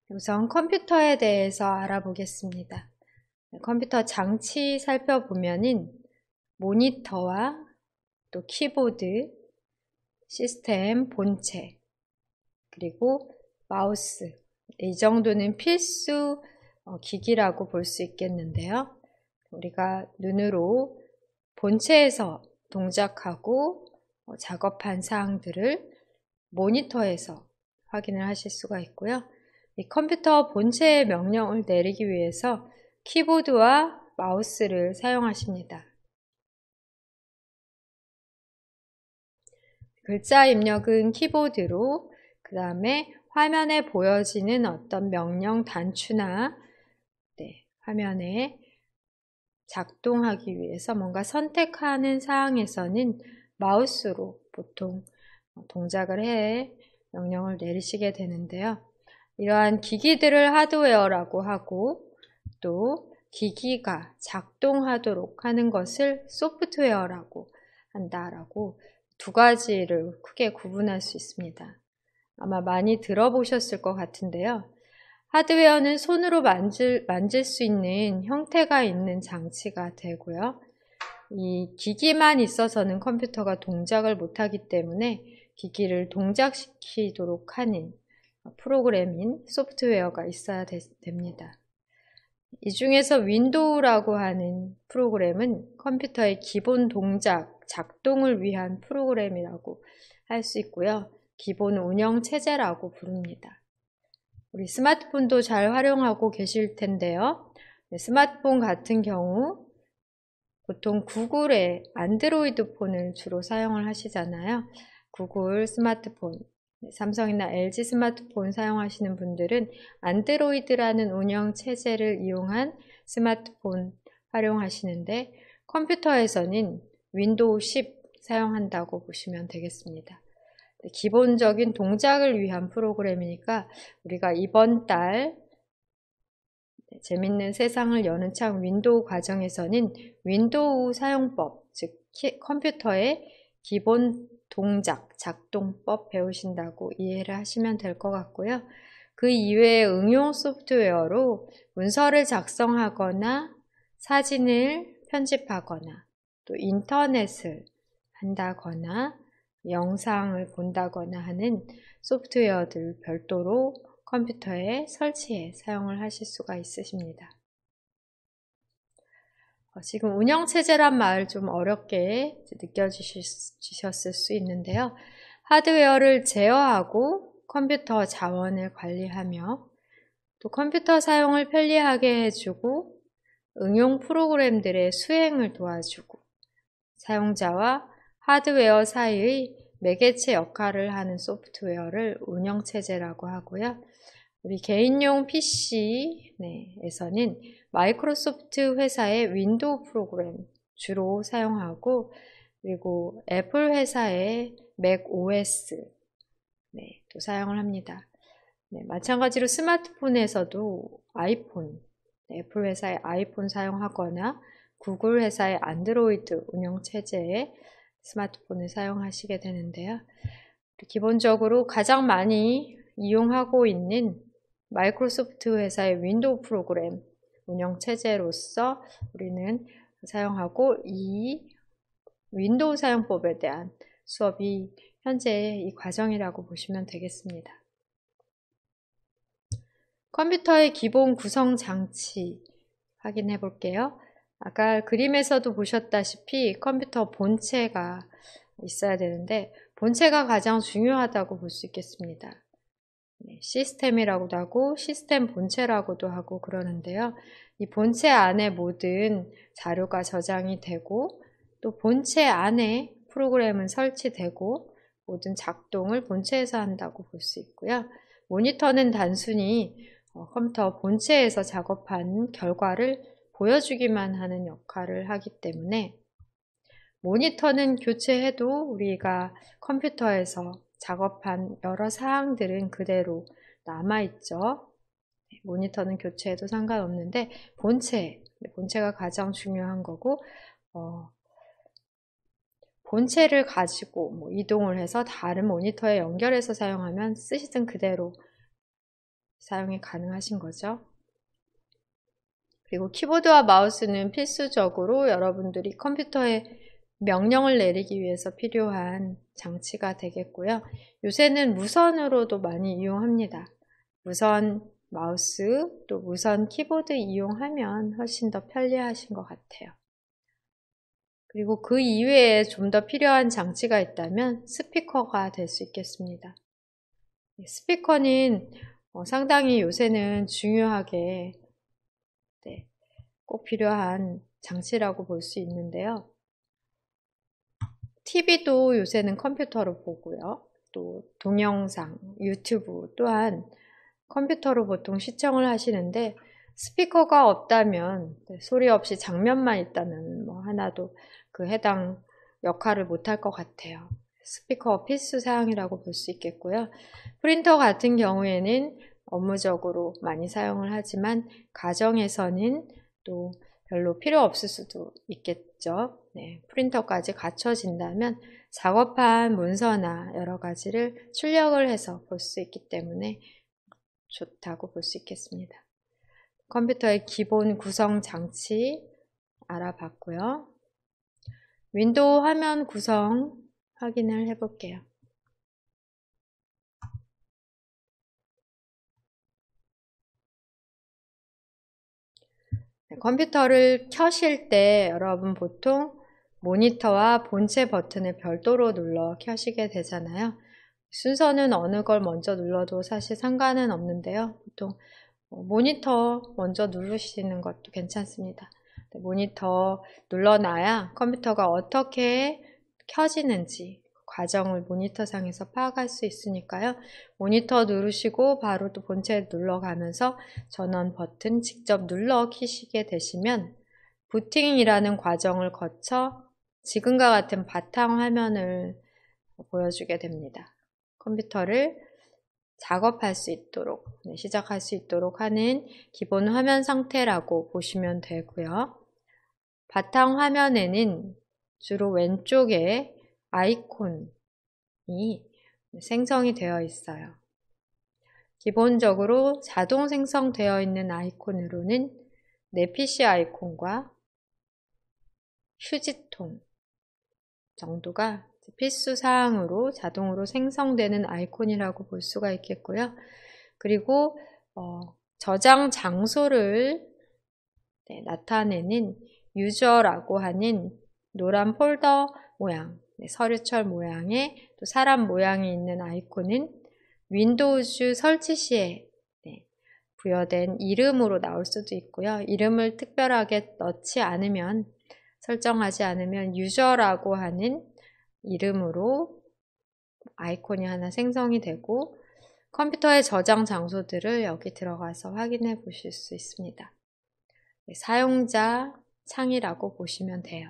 우선 컴퓨터에 대해서 알아보겠습니다. 컴퓨터 장치 살펴보면은 모니터와 또 키보드, 시스템 본체, 그리고 마우스, 이 정도는 필수 기기라고 볼 수 있겠는데요. 우리가 눈으로 본체에서 동작하고 작업한 사항들을 모니터에서 확인을 하실 수가 있고요. 이 컴퓨터 본체의 명령을 내리기 위해서 키보드와 마우스를 사용하십니다. 글자 입력은 키보드로, 그 다음에 화면에 보여지는 어떤 명령 단추나 화면에 작동하기 위해서 뭔가 선택하는 사항에서는 마우스로 보통 동작을 해 명령을 내리시게 되는데요. 이러한 기기들을 하드웨어라고 하고 또 기기가 작동하도록 하는 것을 소프트웨어라고 한다라고 두 가지를 크게 구분할 수 있습니다. 아마 많이 들어보셨을 것 같은데요. 하드웨어는 손으로 만질 수 있는 형태가 있는 장치가 되고요. 이 기기만 있어서는 컴퓨터가 동작을 못하기 때문에 기기를 동작시키도록 하는 프로그램인 소프트웨어가 있어야 됩니다. 이 중에서 윈도우라고 하는 프로그램은 컴퓨터의 기본 동작, 작동을 위한 프로그램이라고 할 수 있고요. 기본 운영 체제라고 부릅니다. 우리 스마트폰도 잘 활용하고 계실 텐데요. 스마트폰 같은 경우 보통 구글의 안드로이드 폰을 주로 사용을 하시잖아요. 구글 스마트폰, 삼성이나 LG 스마트폰 사용하시는 분들은 안드로이드라는 운영 체제를 이용한 스마트폰 활용하시는데 컴퓨터에서는 윈도우 10 사용한다고 보시면 되겠습니다. 기본적인 동작을 위한 프로그램이니까 우리가 이번 달 재밌는 세상을 여는 창 윈도우 과정에서는 윈도우 사용법, 즉 컴퓨터의 기본 동작, 작동법 배우신다고 이해를 하시면 될 것 같고요. 그 이외의 응용 소프트웨어로 문서를 작성하거나 사진을 편집하거나 또 인터넷을 한다거나 영상을 본다거나 하는 소프트웨어들 별도로 컴퓨터에 설치해 사용을 하실 수가 있으십니다. 지금 운영체제란 말 좀 어렵게 느껴지셨을 수 있는데요. 하드웨어를 제어하고 컴퓨터 자원을 관리하며 또 컴퓨터 사용을 편리하게 해주고 응용 프로그램들의 수행을 도와주고 사용자와 하드웨어 사이의 매개체 역할을 하는 소프트웨어를 운영체제라고 하고요. 우리 개인용 PC에서는 마이크로소프트 회사의 윈도우 프로그램 주로 사용하고 그리고 애플 회사의 맥 OS 또 사용을 합니다. 마찬가지로 스마트폰에서도 아이폰, 애플 회사의 아이폰 사용하거나 구글 회사의 안드로이드 운영체제의 스마트폰을 사용하시게 되는데요. 기본적으로 가장 많이 이용하고 있는 마이크로소프트 회사의 윈도우 프로그램 운영체제로서 우리는 사용하고 이 윈도우 사용법에 대한 수업이 현재 이 과정이라고 보시면 되겠습니다. 컴퓨터의 기본 구성 장치 확인해 볼게요. 아까 그림에서도 보셨다시피 컴퓨터 본체가 있어야 되는데 본체가 가장 중요하다고 볼 수 있겠습니다. 시스템이라고도 하고 시스템 본체라고도 하고 그러는데요. 이 본체 안에 모든 자료가 저장이 되고 또 본체 안에 프로그램은 설치되고 모든 작동을 본체에서 한다고 볼 수 있고요. 모니터는 단순히 컴퓨터 본체에서 작업한 결과를 보여주기만 하는 역할을 하기 때문에 모니터는 교체해도 우리가 컴퓨터에서 작업한 여러 사항들은 그대로 남아있죠. 모니터는 교체해도 상관없는데 본체가 가장 중요한 거고 본체를 가지고 이동을 해서 다른 모니터에 연결해서 사용하면 쓰시던 그대로 사용이 가능하신 거죠. 그리고 키보드와 마우스는 필수적으로 여러분들이 컴퓨터에 명령을 내리기 위해서 필요한 장치가 되겠고요. 요새는 무선으로도 많이 이용합니다. 무선 마우스 또 무선 키보드 이용하면 훨씬 더 편리하신 것 같아요. 그리고 그 이외에 좀 더 필요한 장치가 있다면 스피커가 될 수 있겠습니다. 스피커는 상당히 요새는 중요하게 꼭 필요한 장치라고 볼 수 있는데요. TV도 요새는 컴퓨터로 보고요. 또 동영상, 유튜브 또한 컴퓨터로 보통 시청을 하시는데 스피커가 없다면 소리 없이 장면만 있다면 뭐 하나도 그 해당 역할을 못할 것 같아요. 스피커 필수 사항이라고 볼 수 있겠고요. 프린터 같은 경우에는 업무적으로 많이 사용을 하지만 가정에서는 또 별로 필요 없을 수도 있겠죠. 네, 프린터까지 갖춰진다면 작업한 문서나 여러 가지를 출력을 해서 볼 수 있기 때문에 좋다고 볼 수 있겠습니다. 컴퓨터의 기본 구성 장치 알아봤고요. 윈도우 화면 구성 확인을 해볼게요. 컴퓨터를 켜실 때 여러분 보통 모니터와 본체 버튼을 별도로 눌러 켜시게 되잖아요. 순서는 어느 걸 먼저 눌러도 사실 상관은 없는데요. 보통 모니터 먼저 누르시는 것도 괜찮습니다. 모니터 눌러놔야 컴퓨터가 어떻게 켜지는지 과정을 모니터상에서 파악할 수 있으니까요. 모니터 누르시고 바로 또 본체 눌러가면서 전원 버튼 직접 눌러 키시게 되시면 부팅이라는 과정을 거쳐 지금과 같은 바탕 화면을 보여주게 됩니다. 컴퓨터를 작업할 수 있도록, 시작할 수 있도록 하는 기본 화면 상태라고 보시면 되고요. 바탕 화면에는 주로 왼쪽에 아이콘이 생성이 되어 있어요. 기본적으로 자동 생성되어 있는 아이콘으로는 내 PC 아이콘과 휴지통 정도가 필수 사항으로 자동으로 생성되는 아이콘이라고 볼 수가 있겠고요. 그리고 저장 장소를 나타내는 유저라고 하는 노란 폴더 모양, 서류철 모양의 또 사람 모양이 있는 아이콘은 윈도우즈 설치 시에 부여된 이름으로 나올 수도 있고요. 이름을 특별하게 넣지 않으면, 설정하지 않으면 유저라고 하는 이름으로 아이콘이 하나 생성이 되고 컴퓨터의 저장 장소들을 여기 들어가서 확인해 보실 수 있습니다. 사용자 창이라고 보시면 돼요.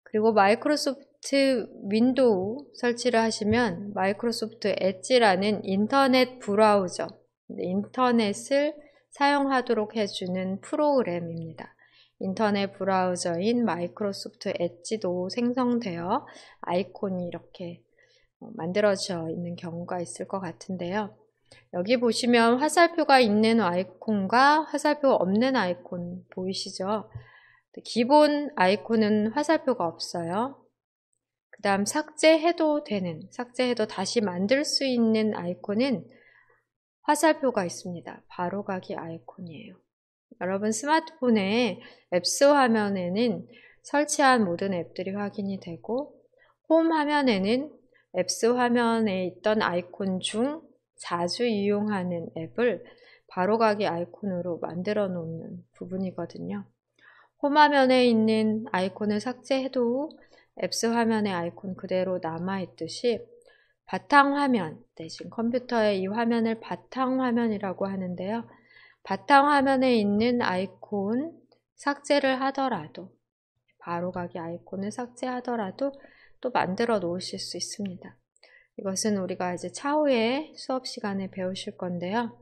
그리고 마이크로소프트 윈도우 설치를 하시면 마이크로소프트 엣지라는 인터넷 브라우저, 인터넷을 사용하도록 해주는 프로그램입니다. 인터넷 브라우저인 마이크로소프트 엣지도 생성되어 아이콘이 이렇게 만들어져 있는 경우가 있을 것 같은데요. 여기 보시면 화살표가 있는 아이콘과 화살표 없는 아이콘 보이시죠? 기본 아이콘은 화살표가 없어요. 그 다음 삭제해도 다시 만들 수 있는 아이콘은 화살표가 있습니다. 바로가기 아이콘이에요. 여러분 스마트폰의 앱스 화면에는 설치한 모든 앱들이 확인이 되고 홈 화면에는 앱스 화면에 있던 아이콘 중 자주 이용하는 앱을 바로가기 아이콘으로 만들어 놓는 부분이거든요. 홈 화면에 있는 아이콘을 삭제해도 앱스 화면의 아이콘 그대로 남아있듯이 바탕화면 대신 컴퓨터의 이 화면을 바탕화면이라고 하는데요. 바탕화면에 있는 아이콘 삭제를 하더라도 바로가기 아이콘을 삭제하더라도 또 만들어 놓으실 수 있습니다. 이것은 우리가 이제 차후에 수업 시간에 배우실 건데요.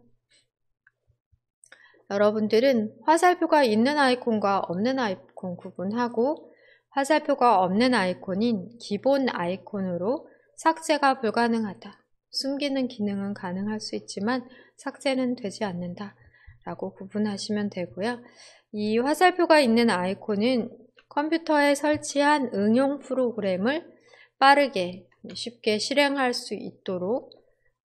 여러분들은 화살표가 있는 아이콘과 없는 아이콘 구분하고 화살표가 없는 아이콘인 기본 아이콘으로 삭제가 불가능하다. 숨기는 기능은 가능할 수 있지만 삭제는 되지 않는다 라고 구분하시면 되고요. 이 화살표가 있는 아이콘은 컴퓨터에 설치한 응용 프로그램을 빠르게 쉽게 실행할 수 있도록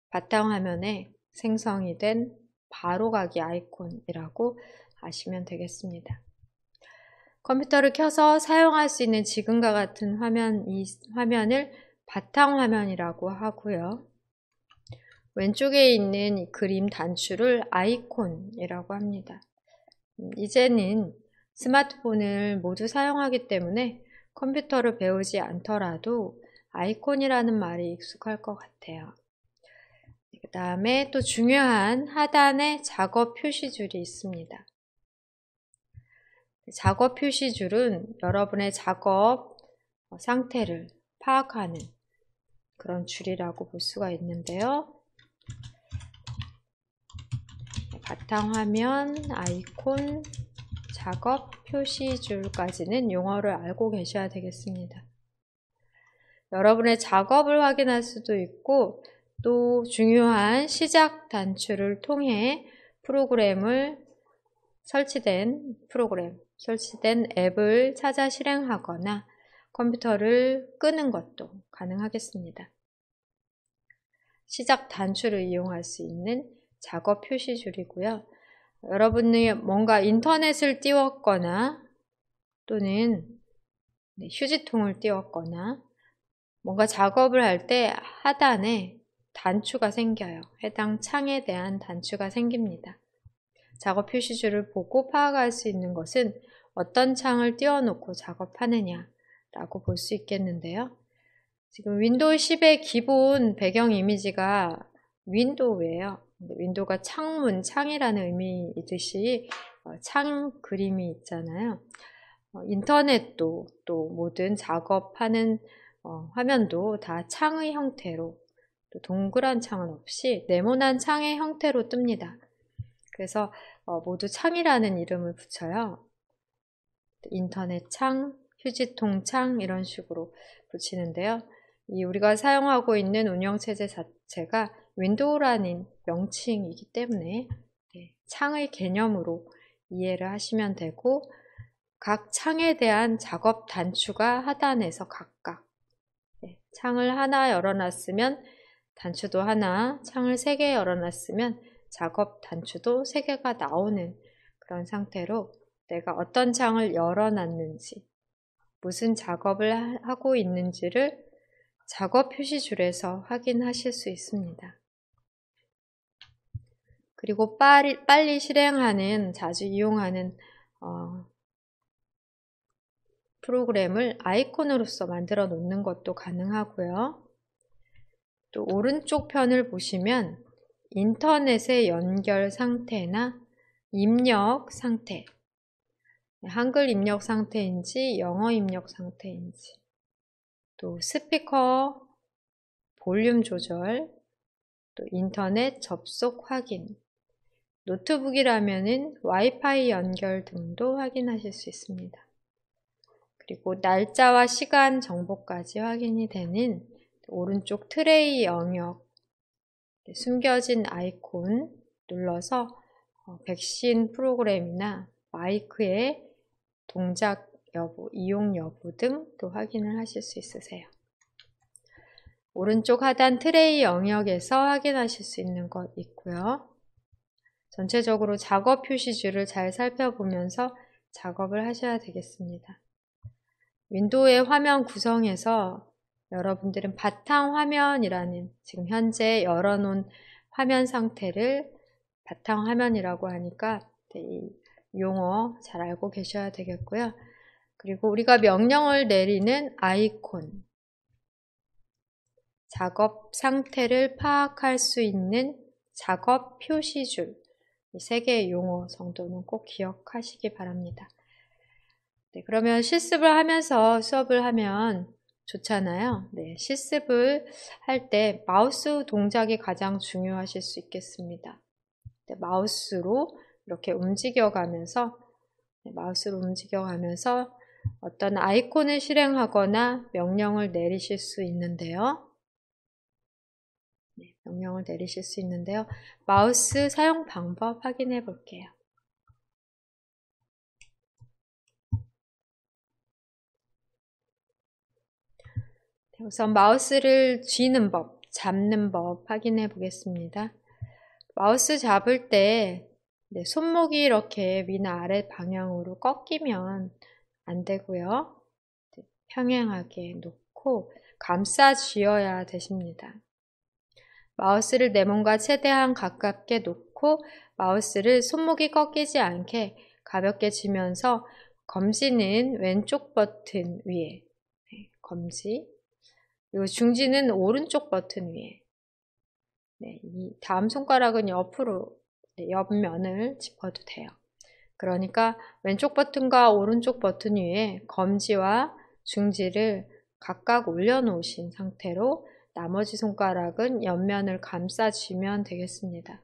바탕화면에 생성이 된 바로가기 아이콘이라고 아시면 되겠습니다. 컴퓨터를 켜서 사용할 수 있는 지금과 같은 이 화면을 바탕화면이라고 하고요. 왼쪽에 있는 이 그림 단추를 아이콘이라고 합니다. 이제는 스마트폰을 모두 사용하기 때문에 컴퓨터를 배우지 않더라도 아이콘이라는 말이 익숙할 것 같아요. 그 다음에 또 중요한 하단에 작업 표시줄이 있습니다. 작업 표시줄은 여러분의 작업 상태를 파악하는 그런 줄이라고 볼 수가 있는데요. 바탕화면, 아이콘, 작업 표시줄까지는 용어를 알고 계셔야 되겠습니다. 여러분의 작업을 확인할 수도 있고 또 중요한 시작 단추를 통해 설치된 앱을 찾아 실행하거나 컴퓨터를 끄는 것도 가능하겠습니다. 시작 단추를 이용할 수 있는 작업 표시줄이고요. 여러분이 뭔가 인터넷을 띄웠거나 또는 휴지통을 띄웠거나 뭔가 작업을 할 때 하단에 단추가 생겨요. 해당 창에 대한 단추가 생깁니다. 작업 표시줄을 보고 파악할 수 있는 것은 어떤 창을 띄워놓고 작업하느냐 라고 볼 수 있겠는데요. 지금 윈도우 10의 기본 배경 이미지가 윈도우예요. 윈도우가 창이라는 의미이듯이 창 그림이 있잖아요. 인터넷도 또 모든 작업하는 화면도 다 창의 형태로 또 동그란 창은 없이 네모난 창의 형태로 뜹니다. 그래서 모두 창이라는 이름을 붙여요. 인터넷 창, 휴지통 창 이런 식으로 붙이는데요. 우리가 사용하고 있는 운영체제 자체가 윈도우라는 명칭이기 때문에 창의 개념으로 이해를 하시면 되고 각 창에 대한 작업 단추가 하단에서 각각 창을 하나 열어놨으면 단추도 하나, 창을 3개 열어놨으면 작업 단추도 3개가 나오는 그런 상태로 내가 어떤 창을 열어놨는지 무슨 작업을 하고 있는지를 작업 표시줄에서 확인하실 수 있습니다. 그리고 빨리 실행하는, 자주 이용하는 프로그램을 아이콘으로서 만들어 놓는 것도 가능하고요. 또 오른쪽 편을 보시면 인터넷의 연결 상태나 입력 상태, 한글 입력 상태인지 영어 입력 상태인지, 또 스피커 볼륨 조절, 또 인터넷 접속 확인, 노트북이라면은 와이파이 연결 등도 확인하실 수 있습니다. 그리고 날짜와 시간 정보까지 확인이 되는 오른쪽 트레이 영역, 숨겨진 아이콘 눌러서 백신 프로그램이나 마이크의 동작 여부, 이용 여부 등 또 확인을 하실 수 있으세요. 오른쪽 하단 트레이 영역에서 확인하실 수 있는 것 있고요. 전체적으로 작업 표시줄을 잘 살펴보면서 작업을 하셔야 되겠습니다. 윈도우의 화면 구성에서 여러분들은 바탕화면이라는 지금 현재 열어놓은 화면 상태를 바탕화면이라고 하니까 이 용어 잘 알고 계셔야 되겠고요. 그리고 우리가 명령을 내리는 아이콘, 작업 상태를 파악할 수 있는 작업 표시줄, 이 3개의 용어 정도는 꼭 기억하시기 바랍니다. 네, 그러면 실습을 하면서 수업을 하면 좋잖아요. 네, 실습을 할 때 마우스 동작이 가장 중요하실 수 있겠습니다. 네, 마우스로 이렇게 움직여가면서 어떤 아이콘을 실행하거나 명령을 내리실 수 있는데요. 명령을 내리실 수 있는데요. 마우스 사용 방법 확인해 볼게요. 우선 마우스를 쥐는 법, 잡는 법 확인해 보겠습니다. 마우스 잡을 때 손목이 이렇게 위나 아래 방향으로 꺾이면 안 되고요. 평행하게 놓고 감싸 쥐어야 되십니다. 마우스를 내 몸과 최대한 가깝게 놓고 마우스를 손목이 꺾이지 않게 가볍게 쥐면서 검지는 왼쪽 버튼 위에, 검지, 그리고 중지는 오른쪽 버튼 위에, 이 다음 손가락은 옆으로, 옆면을 짚어도 돼요. 그러니까 왼쪽 버튼과 오른쪽 버튼 위에 검지와 중지를 각각 올려놓으신 상태로 나머지 손가락은 옆면을 감싸주면 되겠습니다.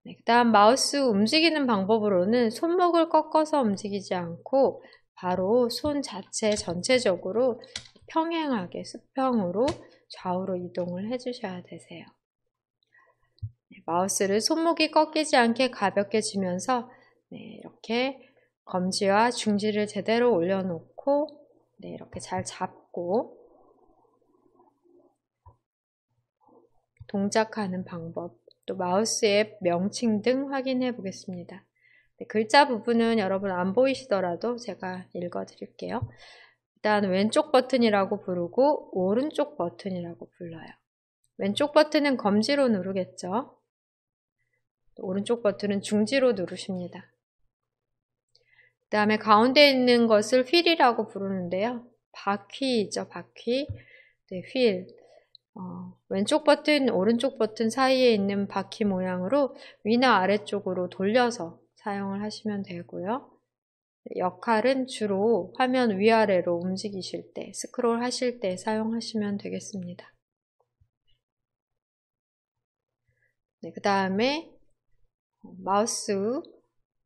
그 다음 마우스 움직이는 방법으로는 손목을 꺾어서 움직이지 않고 바로 손 자체 전체적으로 평행하게 수평으로 좌우로 이동을 해주셔야 되세요. 마우스를 손목이 꺾이지 않게 가볍게 쥐면서 이렇게 검지와 중지를 제대로 올려놓고 이렇게 잘 잡고 동작하는 방법, 또 마우스 앱 명칭 등 확인해 보겠습니다. 글자 부분은 여러분 안 보이시더라도 제가 읽어 드릴게요. 일단 왼쪽 버튼이라고 부르고 오른쪽 버튼이라고 불러요. 왼쪽 버튼은 검지로 누르겠죠. 오른쪽 버튼은 중지로 누르십니다. 그 다음에 가운데 있는 것을 휠이라고 부르는데요. 바퀴이죠, 바퀴. 휠. 왼쪽 버튼, 오른쪽 버튼 사이에 있는 바퀴 모양으로 위나 아래쪽으로 돌려서 사용을 하시면 되고요. 역할은 주로 화면 위아래로 움직이실 때, 스크롤 하실 때 사용하시면 되겠습니다. 그 다음에 마우스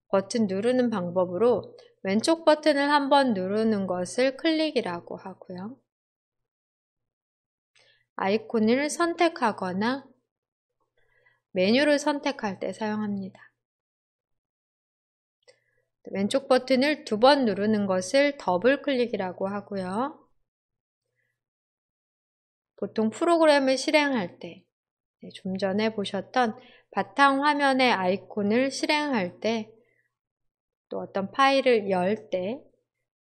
버튼 누르는 방법으로 왼쪽 버튼을 한번 누르는 것을 클릭이라고 하고요. 아이콘을 선택하거나 메뉴를 선택할 때 사용합니다. 왼쪽 버튼을 2번 누르는 것을 더블 클릭이라고 하고요. 보통 프로그램을 실행할 때, 좀 전에 보셨던 바탕 화면의 아이콘을 실행할 때, 또 어떤 파일을 열 때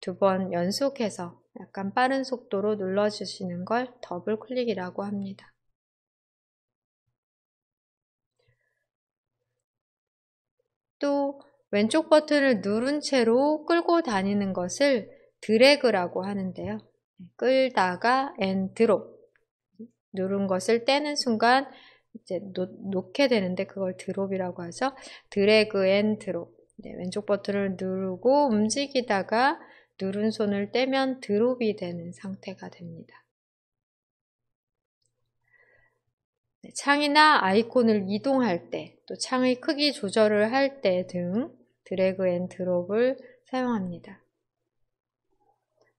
2번 연속해서 약간 빠른 속도로 눌러주시는 걸 더블 클릭이라고 합니다. 또 왼쪽 버튼을 누른 채로 끌고 다니는 것을 드래그라고 하는데요. 끌다가 앤 드롭, 누른 것을 떼는 순간 이제 놓게 되는데 그걸 드롭이라고 하죠. 드래그 앤 드롭. 왼쪽 버튼을 누르고 움직이다가 누른 손을 떼면 드롭이 되는 상태가 됩니다. 창이나 아이콘을 이동할 때, 또 창의 크기 조절을 할 때 등 드래그 앤 드롭을 사용합니다.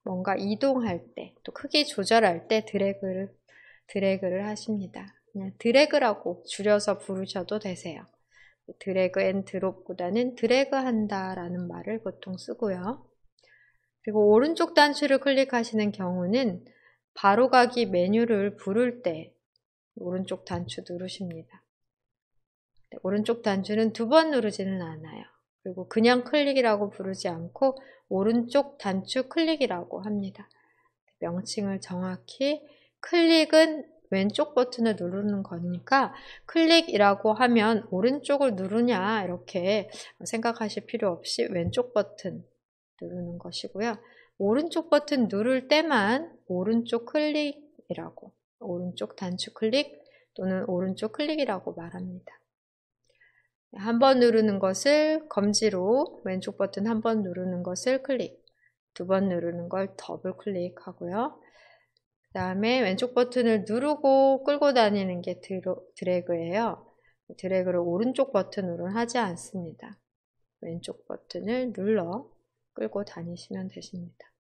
뭔가 이동할 때, 또 크기 조절할 때 드래그를 하십니다. 그냥 드래그라고 줄여서 부르셔도 되세요. 드래그 앤 드롭보다는 드래그 한다 라는 말을 보통 쓰고요. 그리고 오른쪽 단추를 클릭하시는 경우는 바로가기 메뉴를 부를 때 오른쪽 단추 누르십니다. 오른쪽 단추는 2번 누르지는 않아요. 그리고 그냥 클릭이라고 부르지 않고 오른쪽 단추 클릭이라고 합니다. 명칭을 정확히, 클릭은 왼쪽 버튼을 누르는 거니까 클릭이라고 하면 오른쪽을 누르냐 이렇게 생각하실 필요 없이 왼쪽 버튼 누르는 것이고요. 오른쪽 버튼 누를 때만 오른쪽 클릭이라고, 오른쪽 단추 클릭 또는 오른쪽 클릭이라고 말합니다. 한 번 누르는 것을 검지로, 왼쪽 버튼 한 번 누르는 것을 클릭, 2번 누르는 걸 더블 클릭하고요. 그 다음에 왼쪽 버튼을 누르고 끌고 다니는 게 드래그예요. 드래그를 오른쪽 버튼으로는 하지 않습니다. 왼쪽 버튼을 눌러 끌고 다니시면 되십니다.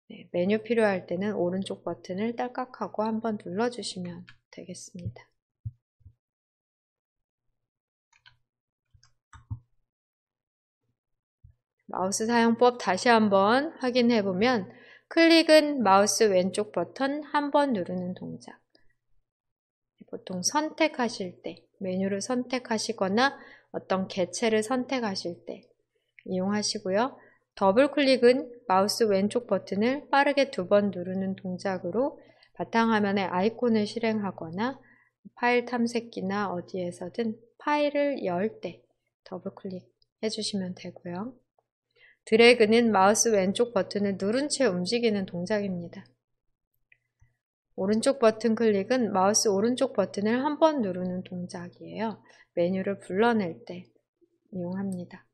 네, 메뉴 필요할 때는 오른쪽 버튼을 딸깍하고 한번 눌러주시면 되겠습니다. 마우스 사용법 다시 한번 확인해 보면 클릭은 마우스 왼쪽 버튼 한 번 누르는 동작. 보통 선택하실 때, 메뉴를 선택하시거나 어떤 개체를 선택하실 때 이용하시고요. 더블 클릭은 마우스 왼쪽 버튼을 빠르게 2번 누르는 동작으로 바탕화면에 아이콘을 실행하거나 파일 탐색기나 어디에서든 파일을 열 때 더블 클릭 해주시면 되고요. 드래그는 마우스 왼쪽 버튼을 누른 채 움직이는 동작입니다. 오른쪽 버튼 클릭은 마우스 오른쪽 버튼을 한 번 누르는 동작이에요. 메뉴를 불러낼 때 이용합니다.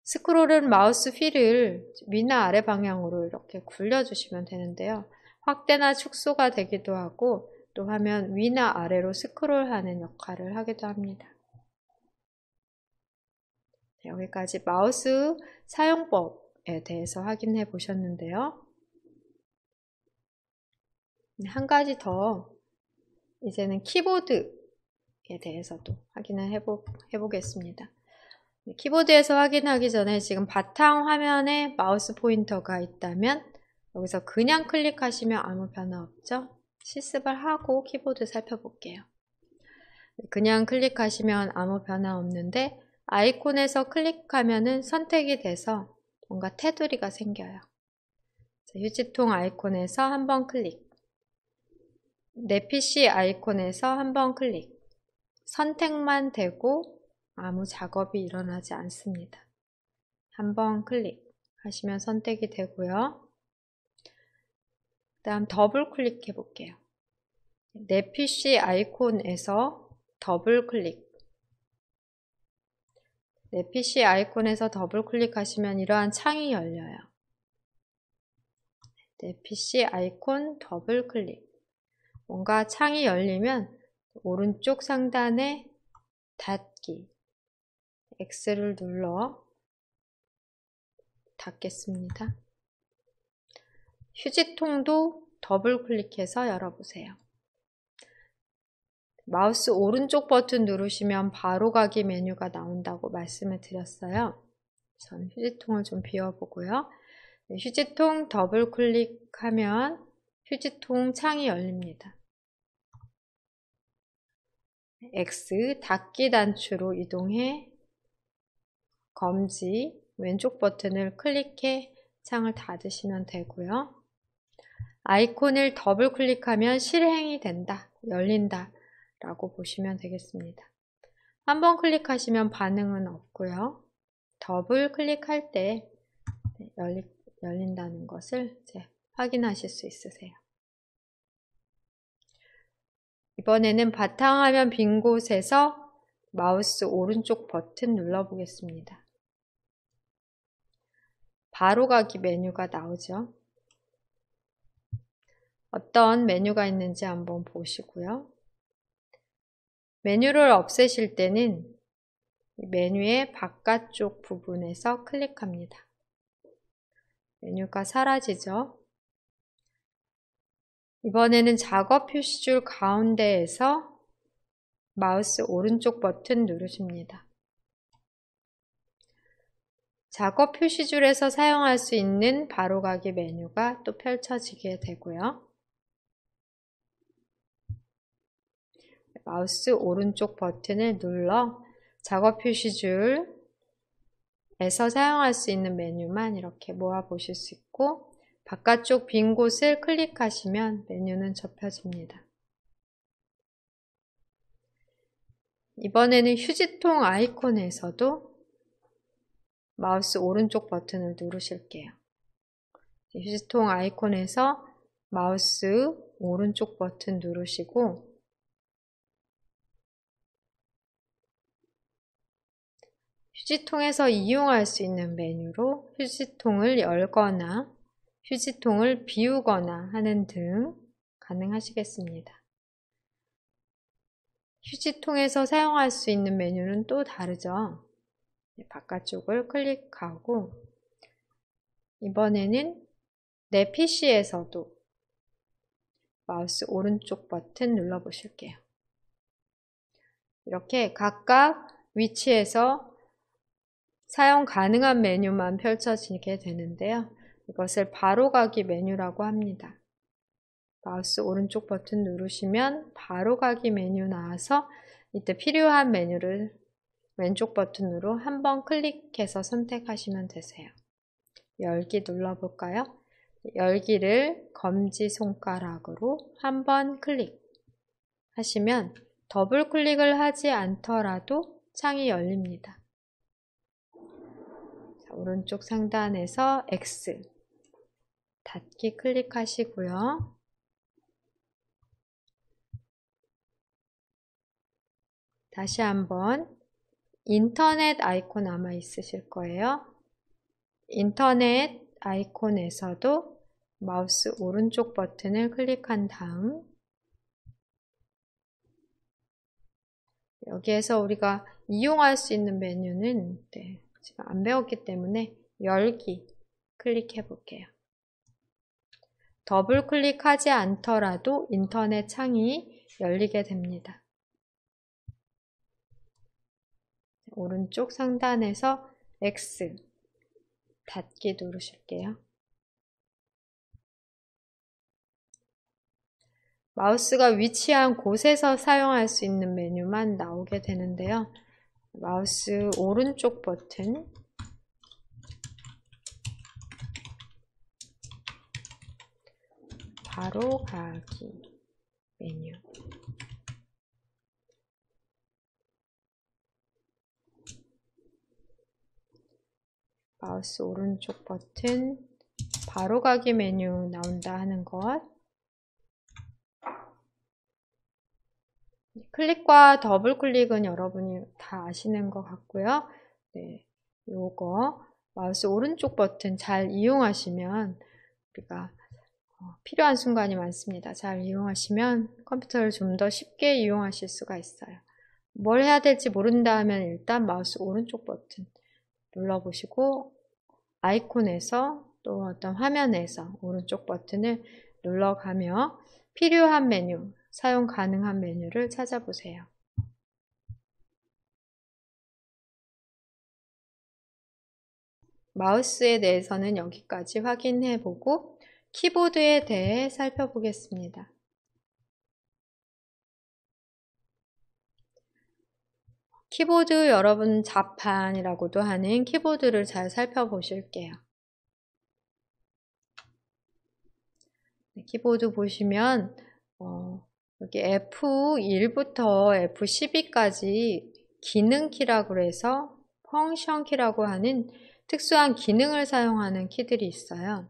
스크롤은 마우스 휠을 위나 아래 방향으로 이렇게 굴려주시면 되는데요. 확대나 축소가 되기도 하고 또 화면 위나 아래로 스크롤하는 역할을 하기도 합니다. 여기까지 마우스 사용법에 대해서 확인해 보셨는데요. 한 가지 더 이제는 키보드에 대해서도 확인을 해보겠습니다. 키보드에서 확인하기 전에 지금 바탕 화면에 마우스 포인터가 있다면 여기서 그냥 클릭하시면 아무 변화 없죠? 실습을 하고 키보드 살펴볼게요. 그냥 클릭하시면 아무 변화 없는데 아이콘에서 클릭하면은 선택이 돼서 뭔가 테두리가 생겨요. 휴지통 아이콘에서 한번 클릭, 내 PC 아이콘에서 한번 클릭, 선택만 되고 아무 작업이 일어나지 않습니다. 한번 클릭하시면 선택이 되고요. 그 다음 더블 클릭해 볼게요. 내 PC 아이콘에서 더블 클릭, 내 PC 아이콘에서 더블 클릭하시면 이러한 창이 열려요. 내 PC 아이콘 더블 클릭. 뭔가 창이 열리면 오른쪽 상단에 닫기, X를 눌러 닫겠습니다. 휴지통도 더블 클릭해서 열어보세요. 마우스 오른쪽 버튼 누르시면 바로 가기 메뉴가 나온다고 말씀을 드렸어요. 저는 휴지통을 좀 비워보고요. 휴지통 더블 클릭하면 휴지통 창이 열립니다. X 닫기 단추로 이동해 검지 왼쪽 버튼을 클릭해 창을 닫으시면 되고요. 아이콘을 더블 클릭하면 실행이 된다, 열린다 라고 보시면 되겠습니다. 한번 클릭하시면 반응은 없고요. 더블 클릭할 때 열린다는 것을 이제 확인하실 수 있으세요. 이번에는 바탕화면 빈 곳에서 마우스 오른쪽 버튼 눌러보겠습니다. 바로 가기 메뉴가 나오죠. 어떤 메뉴가 있는지 한번 보시고요. 메뉴를 없애실 때는 메뉴의 바깥쪽 부분에서 클릭합니다. 메뉴가 사라지죠. 이번에는 작업 표시줄 가운데에서 마우스 오른쪽 버튼 누르십니다. 작업 표시줄에서 사용할 수 있는 바로가기 메뉴가 또 펼쳐지게 되고요. 마우스 오른쪽 버튼을 눌러 작업 표시줄에서 사용할 수 있는 메뉴만 이렇게 모아 보실 수 있고 바깥쪽 빈 곳을 클릭하시면 메뉴는 접혀집니다. 이번에는 휴지통 아이콘에서도 마우스 오른쪽 버튼을 누르실게요. 휴지통 아이콘에서 마우스 오른쪽 버튼 누르시고 휴지통에서 이용할 수 있는 메뉴로 휴지통을 열거나 휴지통을 비우거나 하는 등 가능하시겠습니다. 휴지통에서 사용할 수 있는 메뉴는 또 다르죠. 바깥쪽을 클릭하고 이번에는 내 PC에서도 마우스 오른쪽 버튼 눌러 보실게요. 이렇게 각각 위치에서 사용 가능한 메뉴만 펼쳐지게 되는데요. 이것을 바로가기 메뉴라고 합니다. 마우스 오른쪽 버튼 누르시면 바로가기 메뉴 나와서 이때 필요한 메뉴를 왼쪽 버튼으로 한번 클릭해서 선택하시면 되세요. 열기 눌러볼까요? 열기를 검지손가락으로 한번 클릭하시면 더블 클릭을 하지 않더라도 창이 열립니다. 자, 오른쪽 상단에서 X 닫기 클릭하시고요. 다시 한번 인터넷 아이콘 아마 있으실 거예요. 인터넷 아이콘에서도 마우스 오른쪽 버튼을 클릭한 다음 여기에서 우리가 이용할 수 있는 메뉴는 지금 안 배웠기 때문에 열기 클릭해 볼게요. 더블 클릭하지 않더라도 인터넷 창이 열리게 됩니다. 오른쪽 상단에서 X 닫기 누르실게요. 마우스가 위치한 곳에서 사용할 수 있는 메뉴만 나오게 되는데요. 마우스 오른쪽 버튼 바로 가기 메뉴 마우스 오른쪽 버튼 바로 가기 메뉴 나온다 하는 것 클릭과 더블 클릭은 여러분이 다 아시는 것 같고요. 네, 요거 마우스 오른쪽 버튼 잘 이용하시면 우리가 필요한 순간이 많습니다. 잘 이용하시면 컴퓨터를 좀 더 쉽게 이용하실 수가 있어요. 뭘 해야 될지 모른다 하면 일단 마우스 오른쪽 버튼 눌러보시고 아이콘에서 또 어떤 화면에서 오른쪽 버튼을 눌러가며 필요한 메뉴, 사용 가능한 메뉴를 찾아보세요. 마우스에 대해서는 여기까지 확인해보고 키보드에 대해 살펴보겠습니다. 키보드 여러분 자판이라고도 하는 키보드를 잘 살펴보실게요. 키보드 보시면 여기 F1부터 F12까지 기능키라고 해서 펑션 키라고 하는 특수한 기능을 사용하는 키들이 있어요.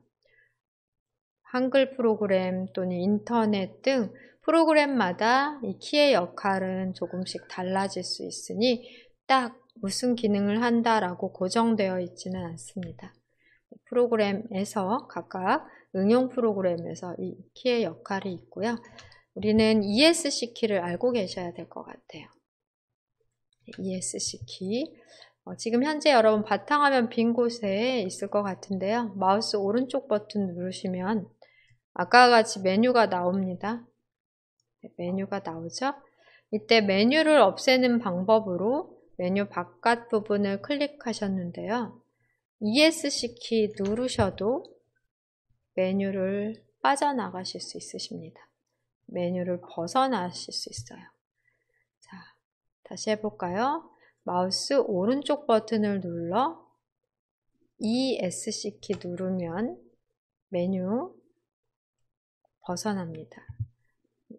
한글 프로그램 또는 인터넷 등 프로그램마다 이 키의 역할은 조금씩 달라질 수 있으니 딱 무슨 기능을 한다라고 고정되어 있지는 않습니다. 프로그램에서 각각 응용 프로그램에서 이 키의 역할이 있고요. 우리는 ESC 키를 알고 계셔야 될 것 같아요. ESC 키. 지금 현재 여러분 바탕화면 빈 곳에 있을 것 같은데요. 마우스 오른쪽 버튼 누르시면 아까와 같이 메뉴가 나옵니다. 메뉴가 나오죠? 이때 메뉴를 없애는 방법으로 메뉴 바깥 부분을 클릭하셨는데요. ESC 키 누르셔도 메뉴를 빠져나가실 수 있으십니다. 메뉴를 벗어나실 수 있어요. 자, 다시 해볼까요? 마우스 오른쪽 버튼을 눌러 ESC 키 누르면 메뉴 벗어납니다.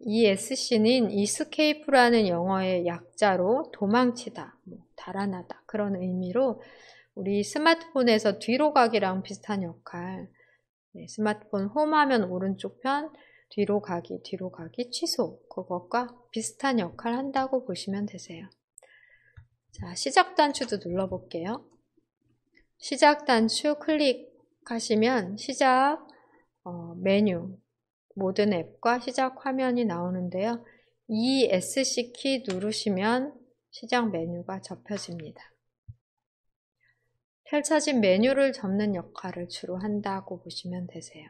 ESC는 escape라는 영어의 약자로 도망치다, 달아나다 그런 의미로 우리 스마트폰에서 뒤로 가기랑 비슷한 역할, 스마트폰 홈화면 오른쪽 편 뒤로 가기, 취소 그것과 비슷한 역할 한다고 보시면 되세요. 자, 시작 단추도 눌러볼게요. 시작 단추 클릭하시면 시작 메뉴 모든 앱과 시작 화면이 나오는데요. ESC 키 누르시면 시작 메뉴가 접혀집니다. 펼쳐진 메뉴를 접는 역할을 주로 한다고 보시면 되세요.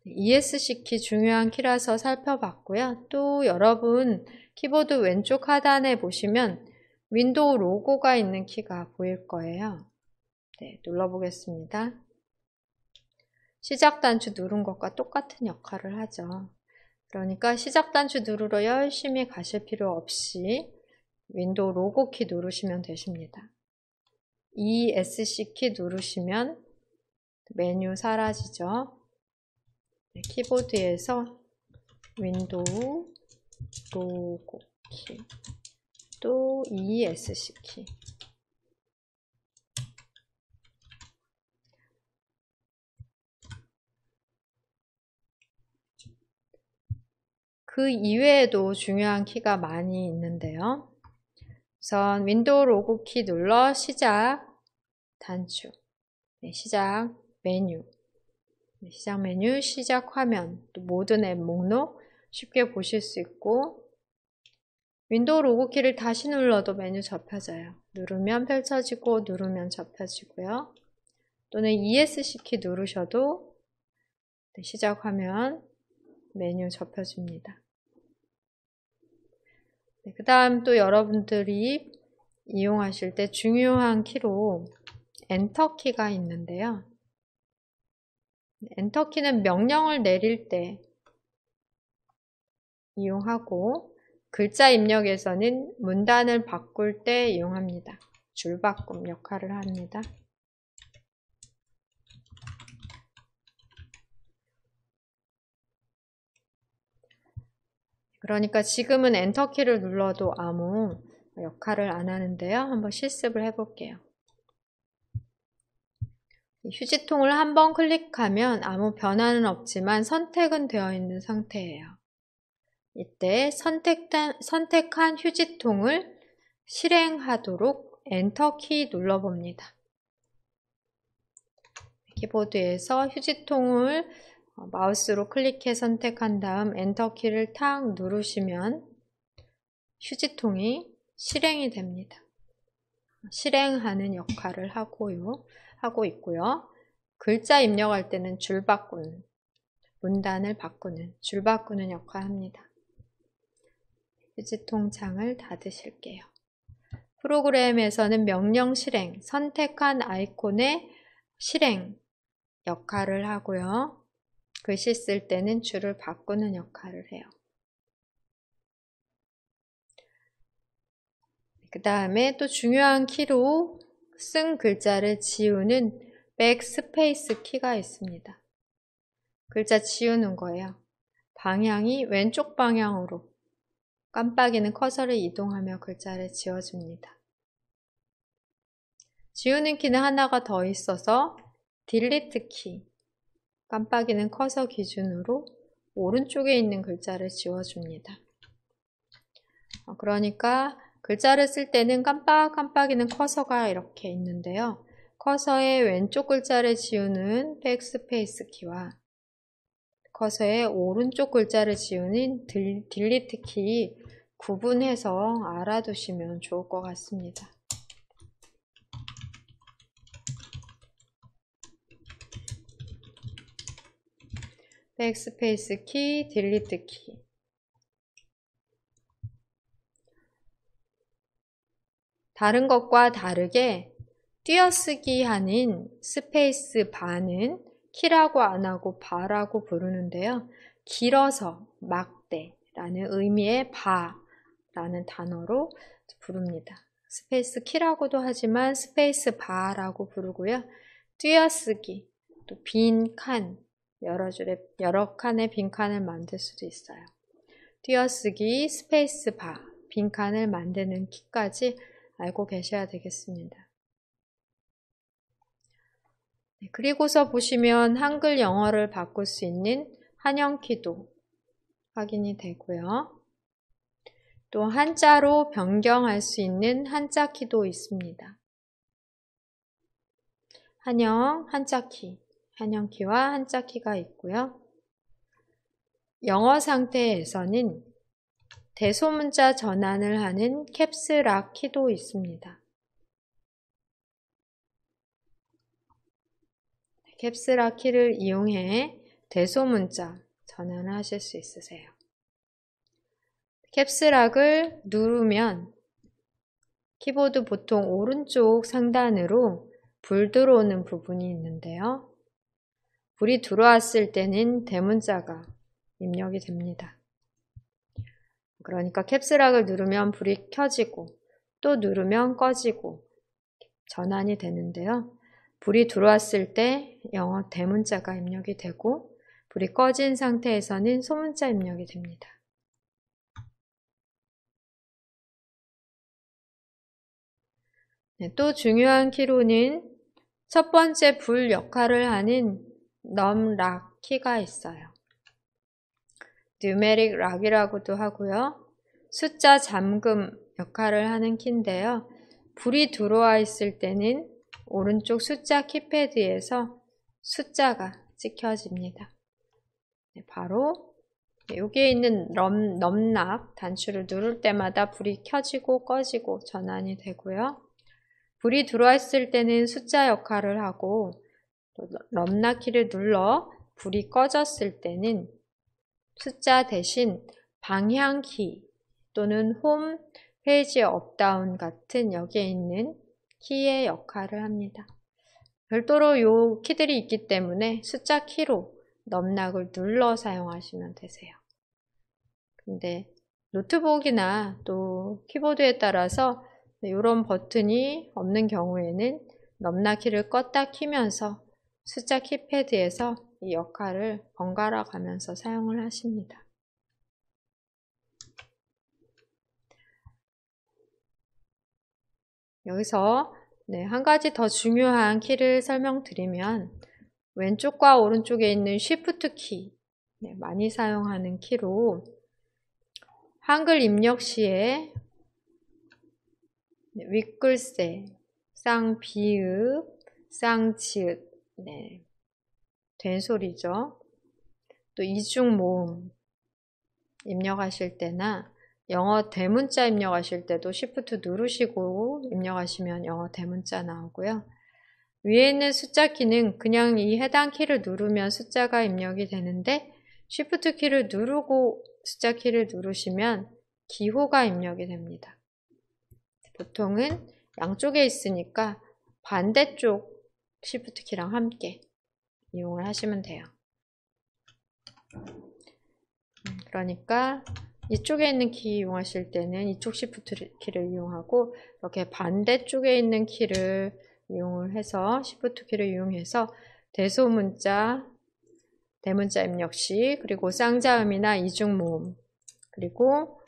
ESC 키 중요한 키라서 살펴봤고요. 또 여러분 키보드 왼쪽 하단에 보시면 윈도우 로고가 있는 키가 보일 거예요. 네, 눌러보겠습니다. 시작 단추 누른 것과 똑같은 역할을 하죠. 그러니까 시작 단추 누르러 열심히 가실 필요 없이 윈도우 로고 키 누르시면 되십니다. ESC 키 누르시면 메뉴 사라지죠. 네, 키보드에서 윈도우 로고 키, 또 ESC 키. 그 이외에도 중요한 키가 많이 있는데요. 우선 윈도우 로고 키 눌러 시작 단추, 네, 시작 메뉴, 네, 시작 메뉴, 시작 화면, 또 모든 앱 목록 쉽게 보실 수 있고, 윈도우 로고 키를 다시 눌러도 메뉴 접혀져요. 누르면 펼쳐지고 누르면 접혀지고요. 또는 ESC 키 누르셔도 네, 시작 화면 메뉴 접혀집니다. 네, 그 다음 또 여러분들이 이용하실 때 중요한 키로 엔터 키가 있는데요. 엔터 키는 명령을 내릴 때 이용하고 글자 입력에서는 문단을 바꿀 때 이용합니다. 줄바꿈 역할을 합니다. 그러니까 지금은 엔터키를 눌러도 아무 역할을 안 하는데요. 한번 실습을 해볼게요. 휴지통을 한번 클릭하면 아무 변화는 없지만 선택은 되어 있는 상태예요. 이때 선택한 휴지통을 실행하도록 엔터키 눌러봅니다. 키보드에서 휴지통을 마우스로 클릭해 선택한 다음 엔터키를 탁 누르시면 휴지통이 실행이 됩니다. 실행하는 역할을 하고 있고요. 글자 입력할 때는 줄 바꾸는, 문단을 바꾸는, 줄 바꾸는 역할을 합니다. 휴지통 창을 닫으실게요. 프로그램에서는 명령 실행, 선택한 아이콘의 실행 역할을 하고요. 글씨 쓸 때는 줄을 바꾸는 역할을 해요. 그 다음에 또 중요한 키로 쓴 글자를 지우는 백스페이스 키가 있습니다. 글자 지우는 거예요. 방향이 왼쪽 방향으로 깜빡이는 커서를 이동하며 글자를 지워줍니다. 지우는 키는 하나가 더 있어서 딜리트 키, 깜빡이는 커서 기준으로 오른쪽에 있는 글자를 지워줍니다. 그러니까 글자를 쓸 때는 깜빡이는 커서가 이렇게 있는데요. 커서의 왼쪽 글자를 지우는 백스페이스 키와 커서의 오른쪽 글자를 지우는 딜리트 키 구분해서 알아두시면 좋을 것 같습니다. 백스페이스 키, 딜리트 키. 다른 것과 다르게 띄어쓰기 하는 스페이스 바는 키라고 안 하고 바라고 부르는데요. 길어서 막대라는 의미의 바라는 단어로 부릅니다. 스페이스 키라고도 하지만 스페이스 바라고 부르고요. 띄어쓰기, 또 빈 칸, 여러 칸의 빈 칸을 만들 수도 있어요. 띄어쓰기, 스페이스 바, 빈 칸을 만드는 키까지 알고 계셔야 되겠습니다. 그리고서 보시면 한글 영어를 바꿀 수 있는 한영키도 확인이 되고요. 또 한자로 변경할 수 있는 한자키도 있습니다. 한자키, 한영키와 한자키가 있고요. 영어 상태에서는 대소문자 전환을 하는 캡스락 키도 있습니다. 캡스락 키를 이용해 대소문자 전환을 하실 수 있으세요. 캡스락을 누르면 키보드 보통 오른쪽 상단으로 불 들어오는 부분이 있는데요. 불이 들어왔을 때는 대문자가 입력이 됩니다. 그러니까 캡스락을 누르면 불이 켜지고 또 누르면 꺼지고 전환이 되는데요. 불이 들어왔을 때 영어 대문자가 입력이 되고 불이 꺼진 상태에서는 소문자 입력이 됩니다. 네, 또 중요한 키로는 첫 번째 불 역할을 하는 넘락 키가 있어요. 뉴메릭 락이라고도 하고요. 숫자 잠금 역할을 하는 키인데요. 불이 들어와 있을 때는 오른쪽 숫자 키패드에서 숫자가 찍혀집니다. 네, 바로 여기에 있는 넘락 단추를 누를 때마다 불이 켜지고 꺼지고 전환이 되고요. 불이 들어왔을 때는 숫자 역할을 하고 넘락 키를 눌러 불이 꺼졌을 때는 숫자 대신 방향키 또는 홈, 페이지 업다운 같은 여기에 있는 키의 역할을 합니다. 별도로 이 키들이 있기 때문에 숫자 키로 넘락을 눌러 사용하시면 되세요. 근데 노트북이나 또 키보드에 따라서 이런 버튼이 없는 경우에는 넘락 키를 껐다 키면서 숫자 키패드에서 이 역할을 번갈아 가면서 사용을 하십니다. 여기서 한 가지 더 중요한 키를 설명드리면 왼쪽과 오른쪽에 있는 Shift 키, 많이 사용하는 키로 한글 입력 시에 윗글세, 쌍비읍, 쌍지읒, 된소리죠. 또 이중모음 입력하실 때나 영어 대문자 입력하실 때도 Shift 누르시고 입력하시면 영어 대문자 나오고요. 위에 있는 숫자 키는 그냥 이 해당 키를 누르면 숫자가 입력이 되는데 Shift 키를 누르고 숫자 키를 누르시면 기호가 입력이 됩니다. 보통은 양쪽에 있으니까 반대쪽 Shift 키랑 함께 이용을 하시면 돼요. 그러니까 이쪽에 있는 키 이용하실 때는 이쪽 Shift 키를 이용하고 이렇게 반대쪽에 있는 키를 이용을 해서 Shift 키를 이용해서 대소문자, 대문자 입력 시 그리고 쌍자음이나 이중모음 그리고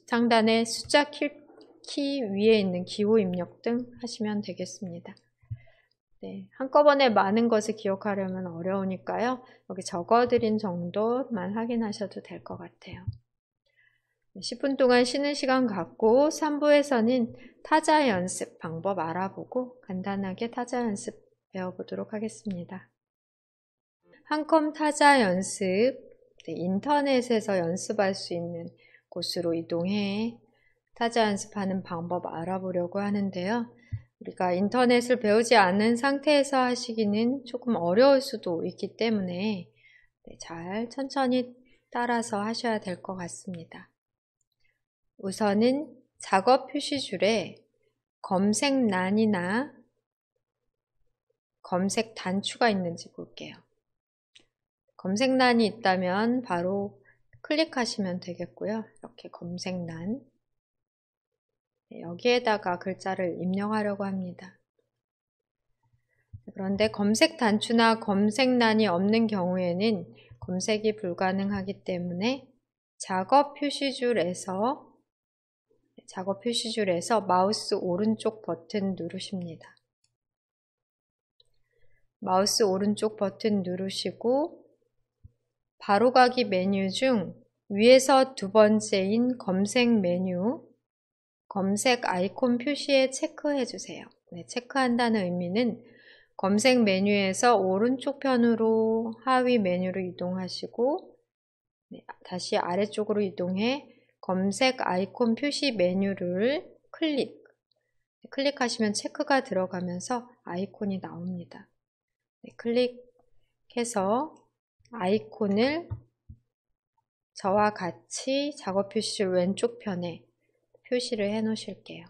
상단의 숫자 키 위에 있는 기호 입력 등 하시면 되겠습니다. 한꺼번에 많은 것을 기억하려면 어려우니까요. 여기 적어드린 정도만 확인하셔도 될 것 같아요. 10분 동안 쉬는 시간 갖고 3부에서는 타자 연습 방법 알아보고 간단하게 타자 연습 배워보도록 하겠습니다. 한컴 타자 연습, 인터넷에서 연습할 수 있는 곳으로 이동해 타자 연습하는 방법 알아보려고 하는데요. 우리가 인터넷을 배우지 않은 상태에서 하시기는 조금 어려울 수도 있기 때문에 잘 천천히 따라서 하셔야 될 것 같습니다. 우선은 작업 표시줄에 검색란이나 검색 단추가 있는지 볼게요. 검색란이 있다면 바로 클릭하시면 되겠고요. 이렇게 검색란 여기에다가 글자를 입력하려고 합니다. 그런데 검색 단추나 검색란이 없는 경우에는 검색이 불가능하기 때문에 작업 표시줄에서 마우스 오른쪽 버튼 누르십니다. 마우스 오른쪽 버튼 누르시고 바로가기 메뉴 중 위에서 두 번째인 검색 메뉴 검색 아이콘 표시에 체크해 주세요. 체크한다는 의미는 검색 메뉴에서 오른쪽 편으로 하위 메뉴로 이동하시고 다시 아래쪽으로 이동해 검색 아이콘 표시 메뉴를 클릭하시면 체크가 들어가면서 아이콘이 나옵니다. 클릭 해서 아이콘을 저와 같이 작업 표시줄 왼쪽 편에 표시를 해 놓으실게요.